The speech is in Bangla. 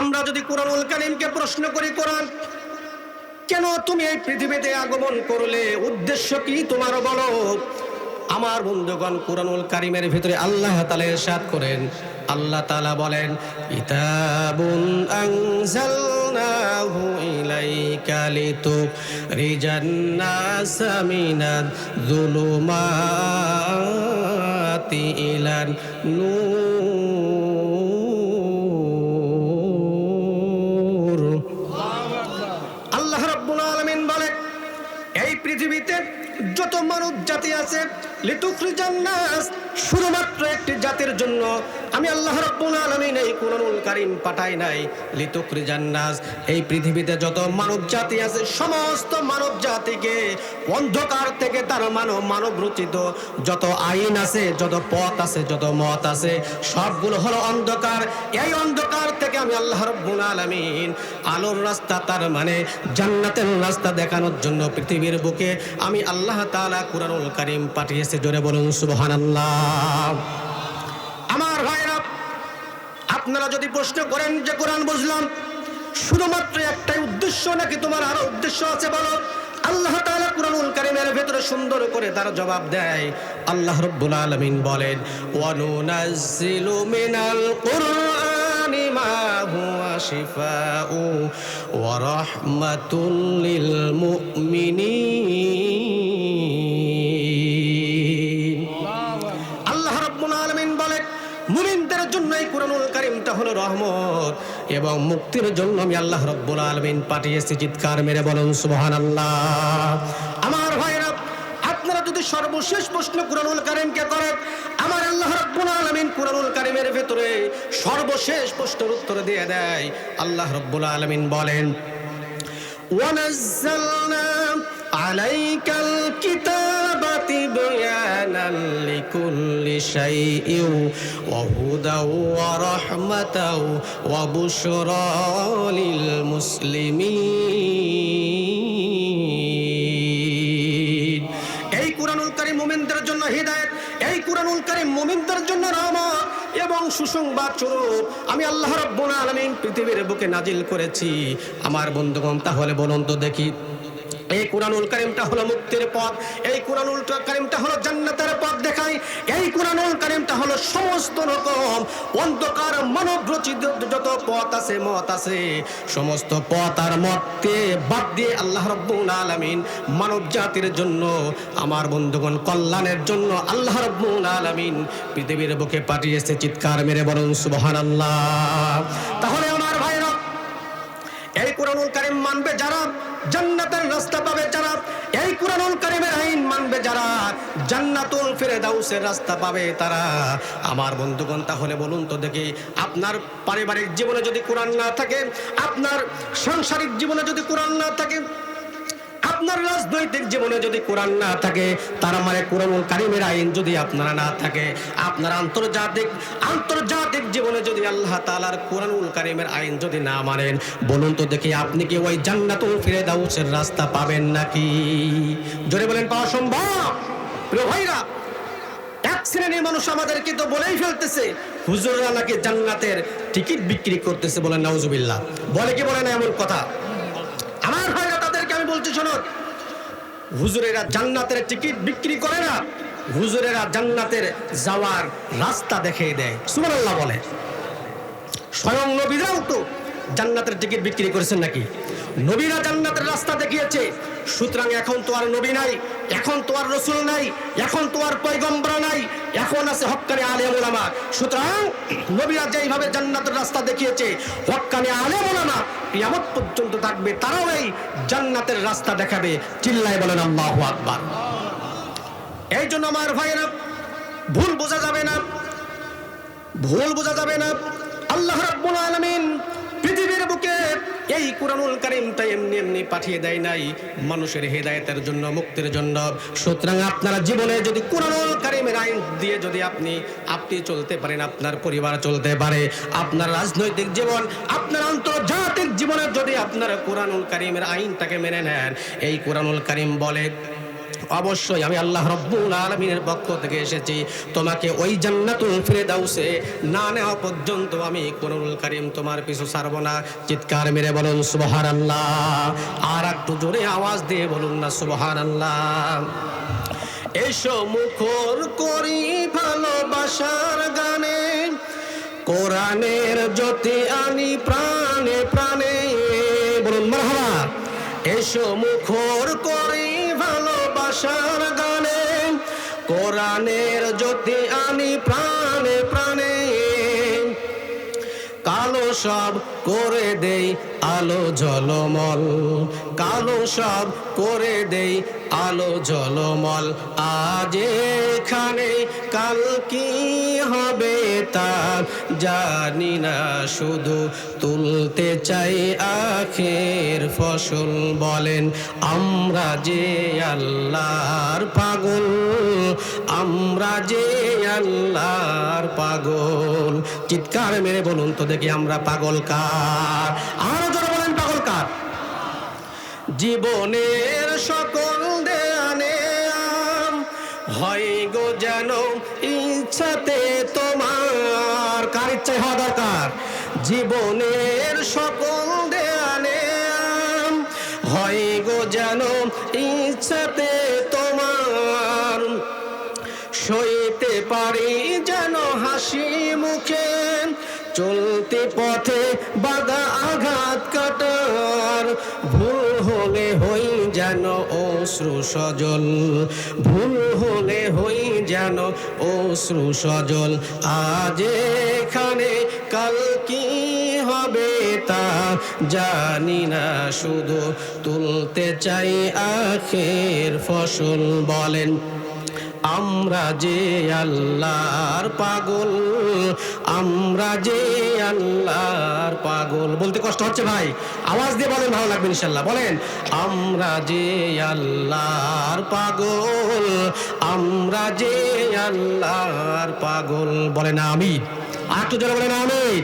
আমরা যদি কোরআনুল কারীমকে প্রশ্ন করি, কোরআন কেন তুমি এই পৃথিবীতে আগমন করলে, উদ্দেশ্য কি তোমার বলো? আমার বন্ধুগণ, কোরআনুল কারীমের ভিতরে আল্লাহ তাআলা ইরশাদ করেন, আল্লাহ তাআলা বলেন, কিতাবুন আনজালনাহু ইলাইকা লিতুখরিজান নাসা মিনাজ যুলুমাতি ইলান নূর। আল্লাহ রাব্বুল আলামিন বলেন, এই পৃথিবীতে যত মানব জাতি আছে, লিতুখরিজান নাস, শুধুমাত্র একটি জাতির জন্য আমি আল্লাহ রাব্বুল আলামিন এই কোরআনুল কারীম পাঠাই নাই। লিতুখরিজান নাস, এই পৃথিবীতে যত মানব জাতি আছে, সমস্ত মানব জাতিকে অন্ধকার থেকে তার মানব রচিত যত আইন আছে, যত পথ আছে, যত মত আছে, সবগুলো হলো অন্ধকার। এই অন্ধকার থেকে আমি আল্লাহ রাব্বুল আলামিন আলোর রাস্তা, তার মানে জান্নাতের রাস্তা দেখানোর জন্য পৃথিবীর বুকে আমি আল্লাহ তাআলা কোরআনুল কারীম পাঠিয়েছি। জোরে বলুন সুবহানাল্লাহ। আমার ভাইরা, আপনারা যদি প্রশ্ন করেন যে কোরআন বুঝলাম, শুধুমাত্র একটাই উদ্দেশ্য নাকি তোমার আরো উদ্দেশ্য আছে বলো? আল্লাহ তাআলা কোরআনুল কারীমের ভিতরে সুন্দর করে তার জবাব দেয়। আল্লাহ রাব্বুল আলামিন বলেন, ওয়া নুনাজ্জিলু মিনাল কুরআনি মা হুয়া শিফাউ ওয়া রাহমাতুল লিল মুমিনিন। আল্লাহ রাব্বুল আলামিন বলেন, মুমিনদের জন্য এই কোরআনুল কারীমটা হলো রহমত এবং মুক্তির জন্য আমি আল্লাহ রাব্বুল আলামিন পাঠিয়েছি। চিৎকার মেরে বলুন সুবহানাল্লাহ। আমার ভাইরা, আপনারা যদি সর্বশেষ প্রশ্ন কোরআনুল কারীমকে করেন, আমার আল্লাহ রাব্বুল আলামিন কোরআনুল কারীমের ভিতরে সর্বশেষ প্রশ্নের উত্তর দিয়ে দেয়। আল্লাহ রাব্বুল আলামিন বলেন, ওয়ানাজ্জালনা আলাইকাল কিতাবা তিবয়ানান লিকুল্লি শাইইন ওয়া হুদাও ওয়া রাহমাতাও ওয়া বুশরা লিল মুসলিমিন। এই কোরআনুল কারীম মুমিনদের জন্য হিদায়াত, এই কোরআনুল কারীম মুমিনদের জন্য রহমত এবং সুসংবাদ স্বরূপ আমি আল্লাহ রাব্বুল আলামিন পৃথিবীর বুকে নাজিল করেছি। আমার বন্ধুগণ, তাহলে বলুন তো দেখি, এই কোরআনুল কারীমটা হলো মুক্তির পথ, এই কোরআনুল কারীমটা হলো জান্নাতের পথ দেখায়, এই কোরআনুল কারীমটা হলো সমস্ত রকম অন্ধকার মানব রচিত যত পথ আছে, মত আছে, সমস্ত পথ আর মতকে বাদ দিয়ে আল্লাহ রাব্বুল আলামিন মানব জাতির জন্য, আমার বন্ধুগণ কল্যাণের জন্য আল্লাহ রাব্বুল আলামিন পৃথিবীর বুকে পাঠিয়েছে। চিৎকার মেরে বলুন সুবহানাল্লাহ। তাহলে আমার ভাইরা, এই কোরআনুল কারীম মানবে যারা, জান্নাতের রাস্তা পাবে যারা, এই কোরআনুল কারীমের আইন মানবে যারা, জান্নাতুল ফিরদাউসের রাস্তা পাবে তারা। আমার বন্ধুগণ, তাহলে বলুন তো দেখি, আপনার পারিবারিক জীবনে যদি কোরআন না থাকে, আপনার সাংসারিক জীবনে যদি কোরআন না থাকে, আপনার রাজনৈতিক জীবনে যদি কোরআন না থাকে, তার মানে কোরআনুল কারীমের আইন যদি আপনারা না থাকে, আপনার আন্তর্জাতিক জীবনে যদি আল্লাহ তাআলার কোরআনুল কারীমের আইন যদি না মানেন, বলুন তো দেখি আপনি কি ওই জান্নাতুল ফিরদাউসের রাস্তা পাবেন নাকি? জোরে বলেন, পাওয়া সম্ভব? প্রিয় ভাইরা, এক শ্রেণীর মানুষ আমাদেরকে তো বলেই ফেলতেছে, হুজুররা নাকি জান্নাতের টিকিট বিক্রি করতেছে। বলেন নাউজুবিল্লাহ। বলে কি বলে না এমন কথা? আমার ভাইরা, তাদেরকে আমি বলছি, শোনো, হুজুরেরা জান্নাতের টিকিট বিক্রি করে না, হুজুরেরা জান্নাতের যাওয়ার রাস্তা দেখিয়ে দেয়। সুবহানাল্লাহ বলে। স্বয়ং নবীরাও তো জান্নাতের টিকিট বিক্রি করেছেন নাকি? নবীরা জান্নাতের রাস্তা দেখিয়েছে। সুতরাং এখন তো আর নবী নাই, এখন তো আর রাসূল নাই, এখন তো আর পয়গম্বর নাই, এখন আছে হক্কানি আলেম উলামা। সুতরাং নবীরা যেইভাবে জান্নাতের রাস্তা দেখিয়েছে, হক্কানি আলেম উলামা কিয়ামত পর্যন্ত থাকবে, তারাও এই জান্নাতের রাস্তা দেখাবে। চিল্লায় বলেন আল্লাহু আকবার। এই জন্য আমার ভাইয়েরা, ভুল বোঝা যাবে না, ভুল বোঝা যাবে না। আল্লাহ রাব্বুল আলামিন পৃথিবীর বুকে এই কোরআনুল কারীমটা এমনি এমনি পাঠিয়ে দেয় নাই, মানুষের হেদায়েতের জন্য, মুক্তির জন্য। সুতরাং আপনারা জীবনে যদি কোরআনুল কারীমের আইন দিয়ে যদি আপনি চলতে পারেন, আপনার পরিবার চলতে পারে, আপনার রাজনৈতিক জীবন, আপনার আন্তর্জাতিক জীবনে যদি আপনারা কোরআনুল কারীমের আইনটাকে মেনে নেন, এই কোরআনুল কারীম বলে, অবশ্যই আমি আল্লাহ রব্বুল আলামিনের পক্ষ থেকে এসেছি, তোমাকে ওই জান্নাতুল ফিরদাউসে না নেওয়া পর্যন্ত আমি কোরআনুল কারীম তোমার পিছু ছাড়ব না। চিৎকার মেরে বলুন সুবহানাল্লাহ। আর একটু জোরে আওয়াজ দিয়ে বলুন না সুবহানাল্লাহ। এসো মুখর করি ভালোবাসার গানে, কোরআনের জ্যোতি আনি প্রাণে প্রাণে, বলুন মারহাবা। এসো মুখর করি ভালোবাসার গানে, কোরআনের জ্যোতি আনি প্রাণে প্রাণে, কালো সব করে দেই আলো ঝলমল, কালো সব করে দেই আলো ঝলমল, আজ এখানে কাল কি হবে তা জানি না, শুধু তুলতে চাই আখের ফসল। বলেন আমরা যে আল্লাহর পাগল, আমরা যে আল্লাহর পাগল। চিৎকার মেরে বলুন তো দেখি আমরা পাগল কার? আরো জোরে বলেন পাগল কার? জীবনের সকল দেয়ানে হয় গো যেন ইচ্ছাতে তোমার। কার ইচ্ছায় হওয়া দরকার? জীবনের সকল দেয়ানে হয় গো যেন ইচ্ছাতে তোমার, সইতে পারি যেন হাসি মুখে, চলতে পথে বাধা আঘাত কাটার, ভুল হলে হই যেন অশ্রু সজল, ভুল হলে হই যেন অশ্রু সজল, আজ এখানে কাল কি হবে তা জানি না, শুধু তুলতে চাই আখের ফসল। বলেন আমরা যে আল্লাহর পাগল, আমরা যে আল্লাহর পাগল। বলতে কষ্ট হচ্ছে ভাই? আওয়াজ দিয়ে বলেন, ভালো লাগবে ইনশাআল্লাহ। বলেন আমরা যে আল্লাহর পাগল, আমরা যে আল্লাহর পাগল। বলেন আমিন। আর একটু জোরে বলেন আমিন।